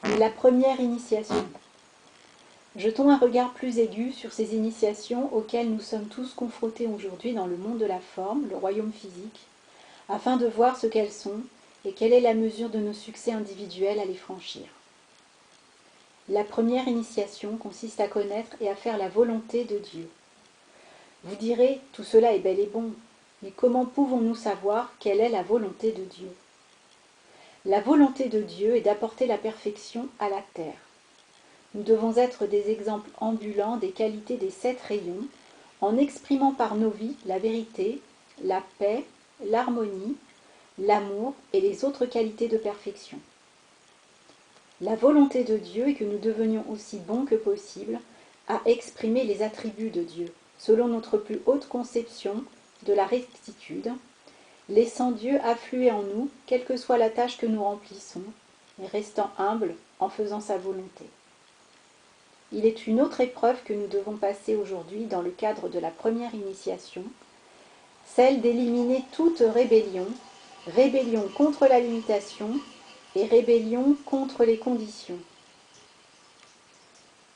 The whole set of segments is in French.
Mais la première initiation. Jetons un regard plus aigu sur ces initiations auxquelles nous sommes tous confrontés aujourd'hui dans le monde de la forme, le royaume physique, afin de voir ce qu'elles sont et quelle est la mesure de nos succès individuels à les franchir. La première initiation consiste à connaître et à faire la volonté de Dieu. Vous direz, tout cela est bel et bon, mais comment pouvons-nous savoir quelle est la volonté de Dieu? La volonté de Dieu est d'apporter la perfection à la terre. Nous devons être des exemples ambulants des qualités des 7 rayons, en exprimant par nos vies la vérité, la paix, l'harmonie, l'amour et les autres qualités de perfection. La volonté de Dieu est que nous devenions aussi bons que possible à exprimer les attributs de Dieu, selon notre plus haute conception de la rectitude, laissant Dieu affluer en nous, quelle que soit la tâche que nous remplissons, mais restant humbles en faisant sa volonté. Il est une autre épreuve que nous devons passer aujourd'hui dans le cadre de la première initiation, celle d'éliminer toute rébellion, rébellion contre la limitation et rébellion contre les conditions.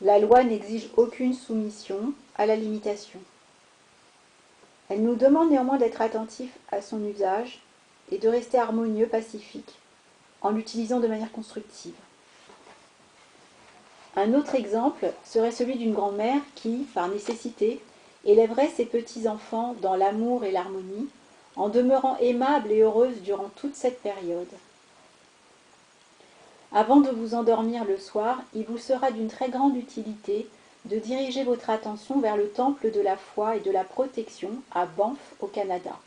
La loi n'exige aucune soumission à la limitation. Elle nous demande néanmoins d'être attentifs à son usage et de rester harmonieux, pacifique, en l'utilisant de manière constructive. Un autre exemple serait celui d'une grand-mère qui, par nécessité, élèverait ses petits-enfants dans l'amour et l'harmonie, en demeurant aimable et heureuse durant toute cette période. Avant de vous endormir le soir, il vous sera d'une très grande utilité de diriger votre attention vers le temple de la foi et de la protection à Banff, au Canada.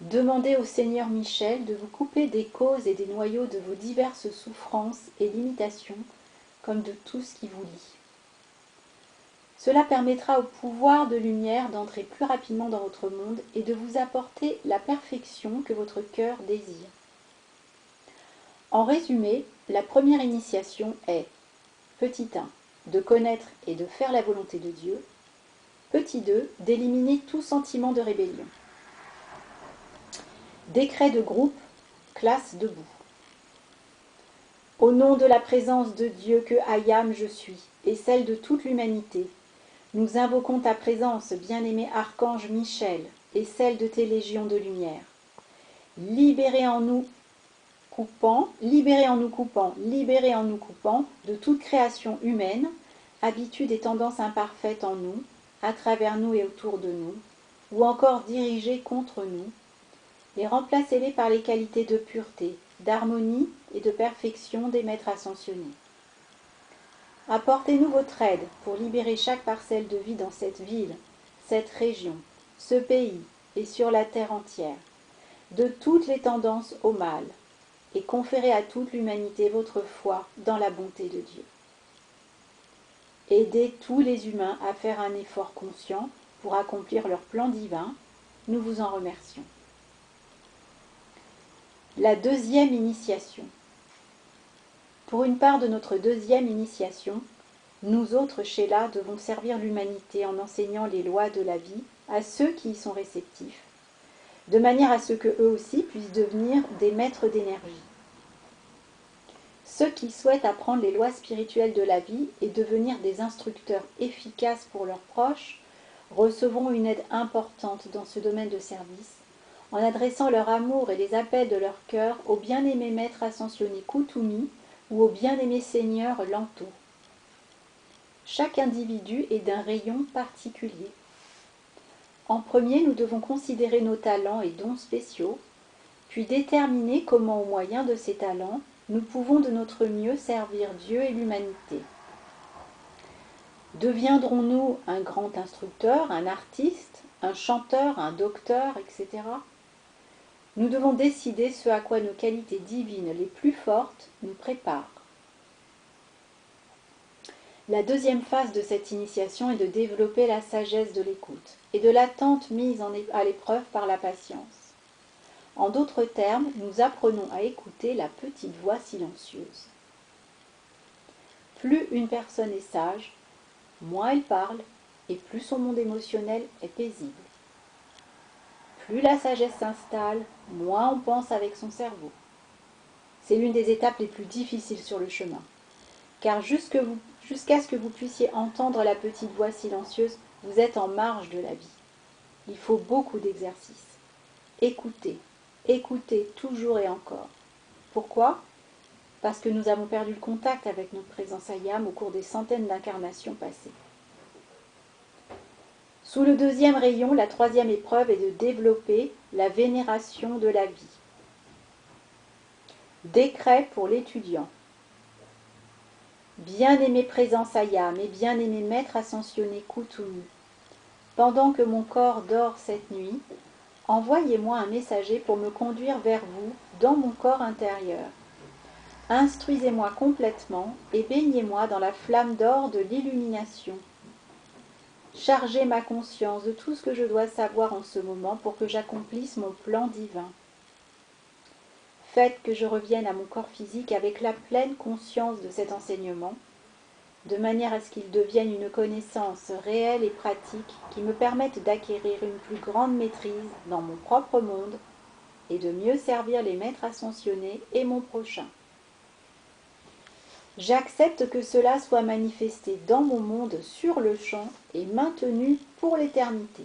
Demandez au Seigneur Michel de vous couper des causes et des noyaux de vos diverses souffrances et limitations, comme de tout ce qui vous lie. Cela permettra au pouvoir de lumière d'entrer plus rapidement dans votre monde et de vous apporter la perfection que votre cœur désire. En résumé, la première initiation est petit 1, de connaître et de faire la volonté de Dieu. Petit 2, d'éliminer tout sentiment de rébellion. Décret de groupe, classe debout. Au nom de la présence de Dieu que Ayam je suis, et celle de toute l'humanité, nous invoquons ta présence, bien-aimé archange Michel, et celle de tes légions de lumière. Libérez en nous coupant de toute création humaine, habitudes et tendances imparfaites en nous, à travers nous et autour de nous, ou encore dirigées contre nous, et remplacez-les par les qualités de pureté, d'harmonie et de perfection des maîtres ascensionnés. Apportez-nous votre aide pour libérer chaque parcelle de vie dans cette ville, cette région, ce pays et sur la terre entière, de toutes les tendances au mal, et conférez à toute l'humanité votre foi dans la bonté de Dieu. Aidez tous les humains à faire un effort conscient pour accomplir leur plan divin. Nous vous en remercions. La deuxième initiation. Pour une part de notre deuxième initiation, nous autres Sheila devons servir l'humanité en enseignant les lois de la vie à ceux qui y sont réceptifs, de manière à ce qu'eux aussi puissent devenir des maîtres d'énergie. Ceux qui souhaitent apprendre les lois spirituelles de la vie et devenir des instructeurs efficaces pour leurs proches recevront une aide importante dans ce domaine de service, en adressant leur amour et les appels de leur cœur au bien-aimé maître ascensionné Kutumi ou au bien-aimé seigneur Lanto. Chaque individu est d'un rayon particulier. En premier, nous devons considérer nos talents et dons spéciaux, puis déterminer comment, au moyen de ces talents, nous pouvons de notre mieux servir Dieu et l'humanité. Deviendrons-nous un grand instructeur, un artiste, un chanteur, un docteur, etc. Nous devons décider ce à quoi nos qualités divines les plus fortes nous préparent. La deuxième phase de cette initiation est de développer la sagesse de l'écoute et de l'attente mise à l'épreuve par la patience. En d'autres termes, nous apprenons à écouter la petite voix silencieuse. Plus une personne est sage, moins elle parle et plus son monde émotionnel est paisible. Plus la sagesse s'installe, moins on pense avec son cerveau. C'est l'une des étapes les plus difficiles sur le chemin. Car jusqu'à ce que vous puissiez entendre la petite voix silencieuse, vous êtes en marge de la vie. Il faut beaucoup d'exercices. Écoutez, écoutez toujours et encore. Pourquoi ? Parce que nous avons perdu le contact avec notre présence Ayam au cours des centaines d'incarnations passées. Sous le deuxième rayon, la troisième épreuve est de développer la vénération de la vie. Décret pour l'étudiant. Bien-aimé présence Ayam et bien-aimé maître ascensionné Kutumi, pendant que mon corps dort cette nuit, envoyez-moi un messager pour me conduire vers vous dans mon corps intérieur. Instruisez-moi complètement et baignez-moi dans la flamme d'or de l'illumination. Chargez ma conscience de tout ce que je dois savoir en ce moment pour que j'accomplisse mon plan divin. Faites que je revienne à mon corps physique avec la pleine conscience de cet enseignement, de manière à ce qu'il devienne une connaissance réelle et pratique qui me permette d'acquérir une plus grande maîtrise dans mon propre monde et de mieux servir les maîtres ascensionnés et mon prochain. J'accepte que cela soit manifesté dans mon monde sur le champ et maintenu pour l'éternité.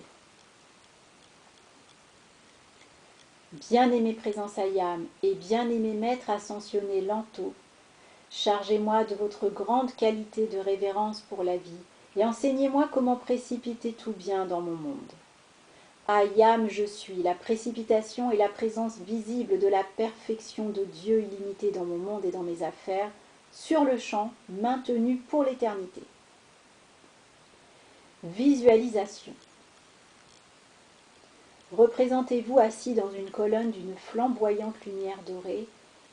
Bien-aimé présence Ayam et bien-aimé maître ascensionné Lanto, chargez-moi de votre grande qualité de révérence pour la vie et enseignez-moi comment précipiter tout bien dans mon monde. Ayam, je suis, la précipitation et la présence visible de la perfection de Dieu illimité dans mon monde et dans mes affaires, sur le champ, maintenu pour l'éternité. Visualisation. Représentez-vous assis dans une colonne d'une flamboyante lumière dorée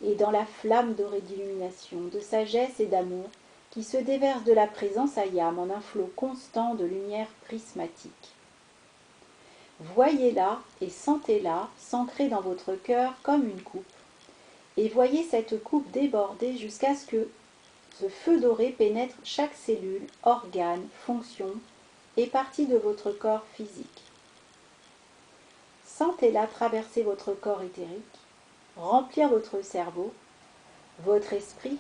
et dans la flamme dorée d'illumination, de sagesse et d'amour qui se déverse de la présence Ayam en un flot constant de lumière prismatique. Voyez-la et sentez-la s'ancrer dans votre cœur comme une coupe, et voyez cette coupe déborder jusqu'à ce que ce feu doré pénètre chaque cellule, organe, fonction et partie de votre corps physique. Sentez-la traverser votre corps éthérique, remplir votre cerveau, votre esprit,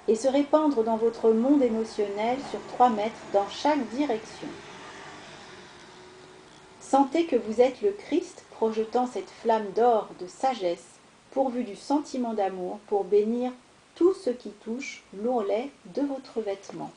et se répandre dans votre monde émotionnel sur 3 mètres dans chaque direction. Sentez que vous êtes le Christ projetant cette flamme d'or de sagesse, pourvue du sentiment d'amour pour bénir tout ce qui touche l'ourlet de votre vêtement.